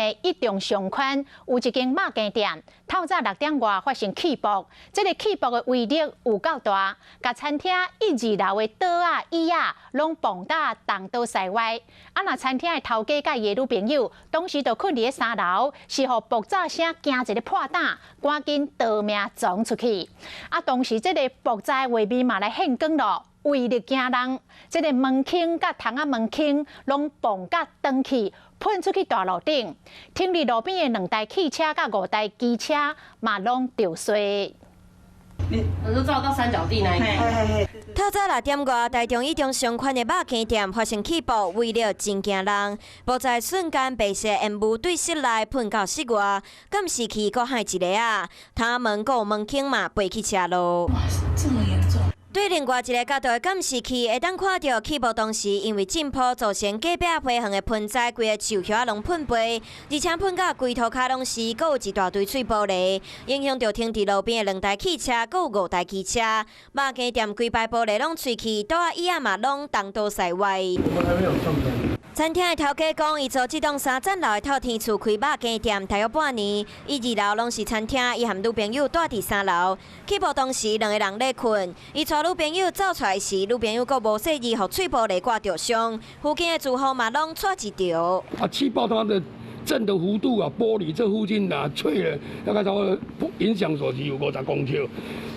的一中上圈有一间肉羹店，透早6点外发生起爆，这个起爆的威力有够大，甲餐厅1、2楼的桌啊、椅啊，拢蹦到东倒西歪。若餐厅的头家甲伊的女朋友，当时就困伫咧3楼，是互爆炸声惊一个破胆，赶紧逃命撞出去。当时这个爆炸画面嘛来现光咯。 威力惊人，这个门框甲窗仔门框拢崩甲断去，喷出去大路顶。停伫路边的2台汽车甲5台机车嘛拢着碎。我就照到三角地那一边。透早6点外，台中一中上圈的肉羹店发生起爆，威力真惊人。爆炸瞬间，白色烟雾对室内喷到室外，敢是去搁害一个啊？窗门搁有门框嘛飞去车路。哇，这么严重！ 对另外一个角度的监视器，会当看到起爆当时，因为浸泡造成隔壁花园的盆栽规个树叶拢喷飞，而且喷到规涂骹拢是，搁有一大堆碎玻璃，影响到停伫路边的2台汽车，搁有5台机车。肉羹店规排玻璃拢碎去，桌啊椅啊嘛拢东倒西歪。我们还没有上灯。 餐厅的头家讲，伊做这栋3层楼的透天厝开肉羹店大约半年，伊2楼拢是餐厅，伊和女朋友住伫3楼。起爆当时，2个人咧困，伊带女朋友走出来时，女朋友阁无细意，互碎玻璃刮着伤。附近的住户嘛拢错一条。气爆它的震的幅度啊，玻璃这附近啊碎了，大概差不多影响所及有50公尺，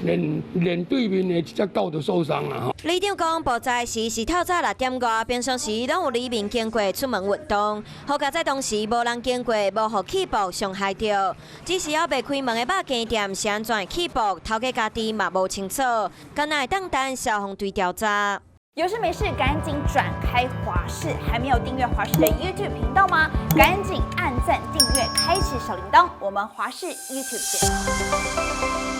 连对面的一只狗都受伤了哈。里长讲，爆炸时是透早6点外，平常时拢有里民经过出门运动，好佳在当时无人经过，无互起爆伤害到。只是还未开门的肉羹店是安怎会起爆，头家家己嘛无清楚，敢若会当等消防队调查。 有事没事赶紧转开华视，还没有订阅华视的 YouTube 频道吗？赶紧按赞、订阅、开启小铃铛，我们华视 YouTube 见。